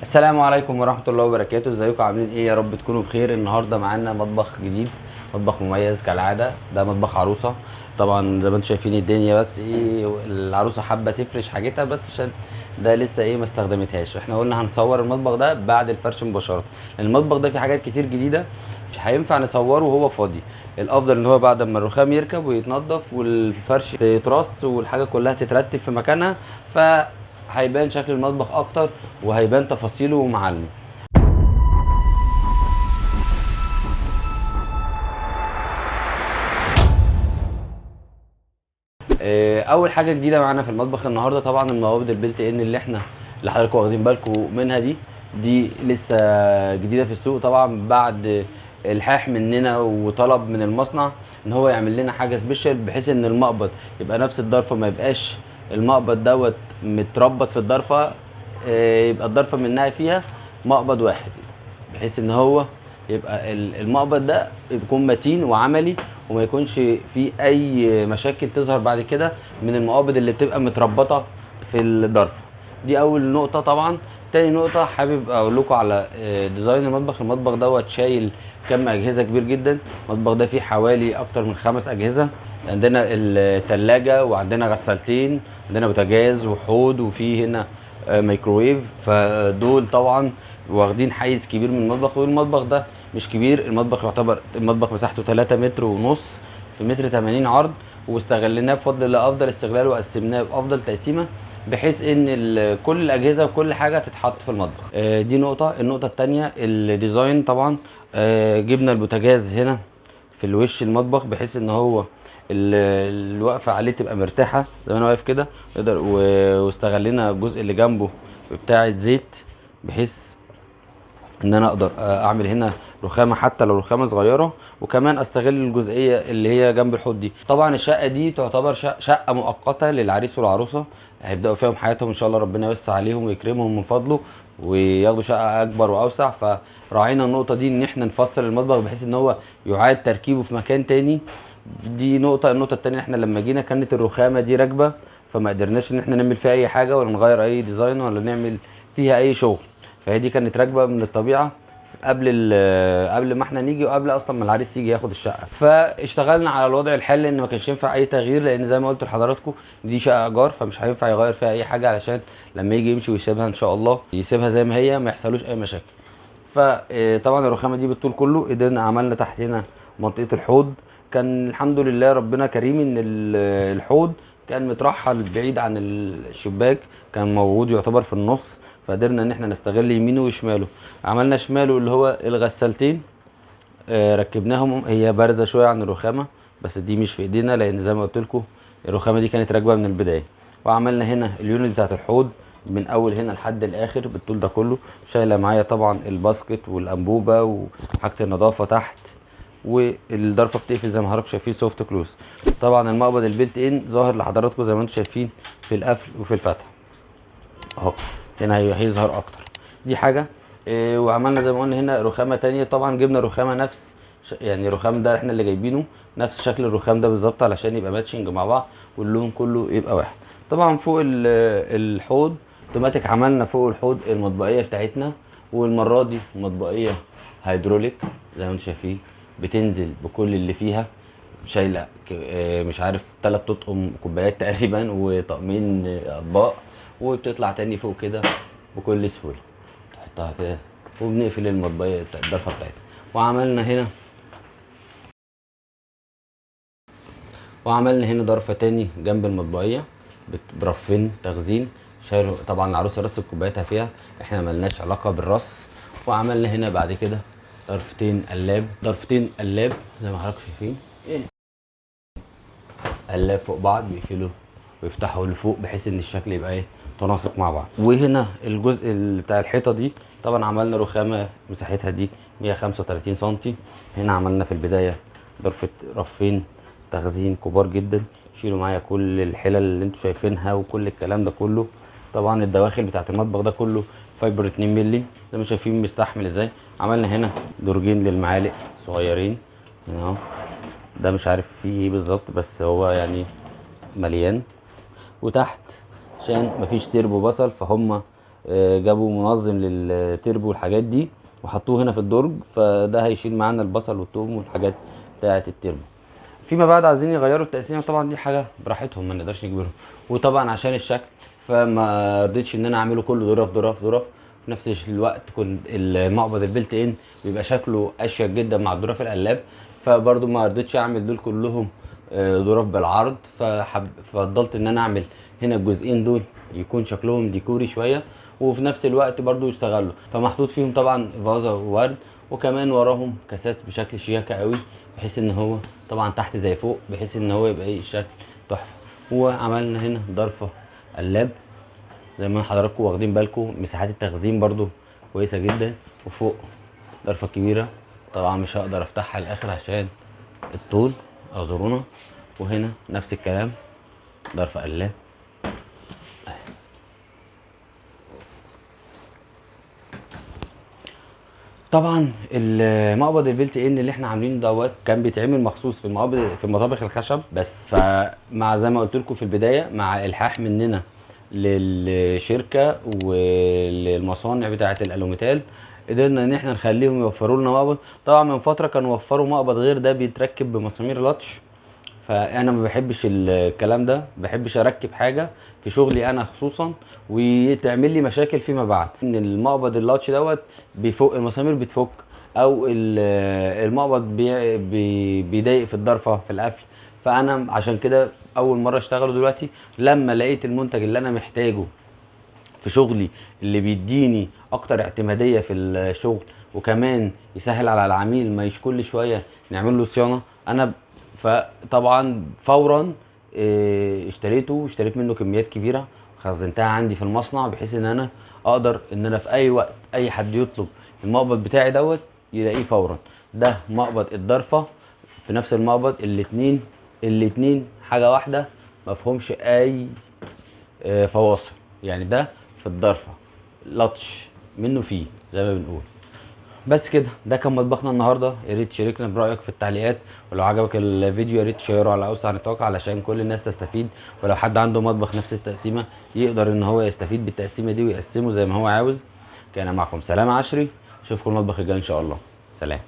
السلام عليكم ورحمة الله وبركاته. ازيكم عاملين ايه؟ يا رب تكونوا بخير. النهارده معانا مطبخ جديد، مطبخ مميز كالعادة. ده مطبخ عروسة. طبعا زي ما انتم شايفين الدنيا، بس ايه، العروسة حابة تفرش حاجتها بس عشان ده لسه ايه ما استخدمتهاش. احنا قلنا هنصور المطبخ ده بعد الفرش مباشرة، لان المطبخ ده فيه حاجات كتير جديدة مش هينفع نصوره وهو فاضي. الافضل ان هو بعد ما الرخام يركب ويتنضف والفرش يترص والحاجة كلها تترتب في مكانها، هيبان شكل المطبخ اكتر وهيبان تفاصيله ومعالمه. اول حاجه جديده معانا في المطبخ النهارده طبعا المواد البلت ان اللي حضراتكم واخدين بالكم منها دي لسه جديده في السوق. طبعا بعد الحاح مننا وطلب من المصنع ان هو يعمل لنا حاجه سبيشال، بحيث ان المقبض يبقى نفس الضرفه، ما يبقاش المقبض دوت متربط في الضرفه. يبقى الضرفه منها فيها مقبض واحد، بحيث ان هو يبقى المقبض ده يكون متين وعملي، وما يكونش فيه اي مشاكل تظهر بعد كده من المقابض اللي بتبقى متربطه في الضرفه. دي اول نقطه. طبعا تاني نقطه حابب اقول لكم على ديزاين المطبخ دوت شايل كم اجهزه كبير جدا. المطبخ ده فيه حوالي اكتر من 5 اجهزه. عندنا التلاجة وعندنا غسالتين، عندنا بوتاجاز وحوض، وفيه هنا ميكروويف. فدول طبعا واخدين حيز كبير من المطبخ. والمطبخ ده مش كبير، المطبخ يعتبر المطبخ مساحته 3 متر ونص في متر 80 عرض، واستغلناه بفضل الله افضل استغلال، وقسمناه بافضل تقسيمه، بحيث ان كل الاجهزه وكل حاجه تتحط في المطبخ. دي نقطه. النقطه الثانيه الديزاين. طبعا جبنا البوتاجاز هنا في الوش المطبخ، بحيث ان هو الوقفه عليه تبقى مرتاحه زي ما انا واقف كده. نقدر واستغلينا الجزء اللي جنبه بتاعه زيت، بحيث ان انا اقدر اعمل هنا رخامه حتى لو رخامه صغيره، وكمان استغل الجزئيه اللي هي جنب الحوض دي. طبعا الشقه دي تعتبر شقه مؤقته للعريس والعروسه، هيبداوا فيهم حياتهم ان شاء الله، ربنا يوسع عليهم ويكرمهم من فضله وياخدوا شقه اكبر واوسع. فراعينا النقطه دي ان احنا نفصل المطبخ بحيث ان هو يعاد تركيبه في مكان تاني. دي نقطه. النقطه التانيه احنا لما جينا كانت الرخامه دي راكبه، فما قدرناش ان احنا نعمل فيها اي حاجه ولا نغير اي ديزاين ولا نعمل فيها اي شغل. فهي دي كانت راكبه من الطبيعه قبل ما احنا نيجي، وقبل اصلا ما العريس يجي ياخد الشقه. فاشتغلنا على الوضع الحالي ان ما كانش ينفع اي تغيير، لان زي ما قلت لحضراتكم دي شقه ايجار، فمش هينفع يغير فيها اي حاجه، علشان لما يجي يمشي ويسيبها ان شاء الله يسيبها زي ما هي، ما يحصلوش اي مشاكل. فطبعا الرخامه دي بالطول كله. قدرنا عملنا تحت هنا منطقه الحوض. كان الحمد لله ربنا كريم ان الحوض كان مترحل بعيد عن الشباك، كان موجود يعتبر في النص، فقدرنا ان احنا نستغل يمينه وشماله. عملنا شماله اللي هو الغسالتين، ركبناهم. هي بارزه شويه عن الرخامه، بس دي مش في ايدينا، لان زي ما قلت لكم الرخامه دي كانت راكبه من البدايه. وعملنا هنا اليونت بتاعت الحوض من اول هنا لحد الاخر بالطول ده كله. شايله معايا طبعا الباسكت والانبوبه وحاجه النظافه تحت، والضرفه بتقفل زي ما حضراتكم شايفين سوفت كلوز. طبعا المقبض البيلت ان ظاهر لحضراتكم زي ما انتم شايفين في القفل وفي الفتح اهو. هنا هيظهر اكتر. دي حاجه. وعملنا زي ما قلنا هنا رخامه تانية. طبعا جبنا رخامه نفس يعني الرخام ده احنا اللي جايبينه نفس شكل الرخام ده بالظبط، علشان يبقى ماتشنج مع بعض واللون كله يبقى واحد. طبعا فوق الحوض اوتوماتيك عملنا فوق الحوض المطبقيه بتاعتنا، والمره دي مطبقيه هيدروليك زي ما انتم شايفين، بتنزل بكل اللي فيها، شايله مش عارف 3 اطقم كوبايات تقريبا وطقمين اطباق، وبتطلع تاني فوق كده بكل سهوله. تحطها كده وبنقفل المطبقيه الضرفه بتاعتها. وعملنا هنا ضرفه تاني جنب المطبقيه برفين تخزين. شايل طبعا العروسه رص كوباياتها فيها، احنا ملناش علاقه بالرص. وعملنا هنا بعد كده ضرفتين قلاب زي ما حضراتكم شايفين، قلاب فوق بعض بيقفلوا ويفتحوا لفوق، بحيث ان الشكل يبقى ايه متناسق مع بعض. وهنا الجزء اللي بتاع الحيطه دي طبعا عملنا رخامه مساحتها دي 135 سم. هنا عملنا في البدايه رفين تخزين كبار جدا، شيلوا معايا كل الحلل اللي انتوا شايفينها وكل الكلام ده كله. طبعا الدواخل بتاعت المطبخ ده كله فايبر 2 مللي زي ما شايفين بيستحمل ازاي. عملنا هنا درجين للمعالق صغيرين هنا اهو، ده مش عارف فيه ايه بالظبط بس هو يعني مليان. وتحت عشان مفيش تربو بصل، فهم جابوا منظم للتربو والحاجات دي وحطوه هنا في الدرج، فده هيشيل معانا البصل والثوم والحاجات بتاعه التربو. فيما بعد عايزين يغيروا التقسيمه، طبعا دي حاجه براحتهم ما نقدرش نجبرهم، وطبعا عشان الشكل فما رضيتش ان انا اعمله كله ظرف ظرف ظرف. في نفس الوقت كنت المقبض البلت ان بيبقى شكله اشيك جدا مع الظراف القلاب، فبرضو ما رضيتش اعمل دول كلهم ظراف بالعرض، ففضلت ان انا اعمل هنا الجزئين دول يكون شكلهم ديكوري شويه، وفي نفس الوقت برضو يستغلوا. فمحطوط فيهم طبعا فازة وورد، وكمان وراهم كاسات بشكل شياكه قوي، بحيث ان هو طبعا تحت زي فوق، بحيث ان هو يبقى ايه الشكل تحفه. وعملنا هنا ضرفه قلاب زي ما حضراتكم واخدين بالكم، مساحات التخزين برضو كويسه جدا. وفوق ضرفه كبيره، طبعا مش هقدر افتحها الاخر عشان الطول، اعذرونا. وهنا نفس الكلام ضرفه قلاب. طبعا المقبض البلت ان اللي احنا عاملينه دوت كان بيتعمل مخصوص في المطابخ الخشب بس، فمع زي ما قلت لكم في البدايه، مع الحاح مننا للشركه وللمصانع بتاعه الالوميتال، قدرنا ان احنا نخليهم يوفروا لنا مقبض. طبعا من فتره كانوا وفروا مقبض غير ده بيتركب بمسامير لاتش، فانا ما بحبش الكلام ده، ما بحبش اركب حاجه في شغلي انا خصوصا وتعمل لي مشاكل فيما بعد. ان المقبض اللاتش دوت بيفك المسامير، بتفك او المقبض بيضايق في الضرفه في القفل. فانا عشان كده اول مره اشتغله دلوقتي، لما لقيت المنتج اللي انا محتاجه في شغلي، اللي بيديني اكتر اعتماديه في الشغل، وكمان يسهل على العميل ما كل شويه نعمل له صيانه، انا فطبعا فورا اشتريت منه كميات كبيره، خزنتها عندي في المصنع، بحيث ان انا اقدر ان انا في اي وقت اي حد يطلب المقبض بتاعي دوت يلاقيه فورا. ده مقبض الضرفه، في نفس المقبض الاتنين حاجه واحده، مفهومش اي فواصل. يعني ده في الضرفه لطش منه فيه زي ما بنقول. بس كده، ده كان مطبخنا النهارده. يا ريت تشاركنا برايك في التعليقات، ولو عجبك الفيديو يا ريت تشيره على اوسع نطاق علشان كل الناس تستفيد. ولو حد عنده مطبخ نفس التقسيمه يقدر ان هو يستفيد بالتقسيمه دي ويقسمه زي ما هو عاوز. كان معكم سلام عشري، اشوفكم المطبخ الجاي ان شاء الله. سلام.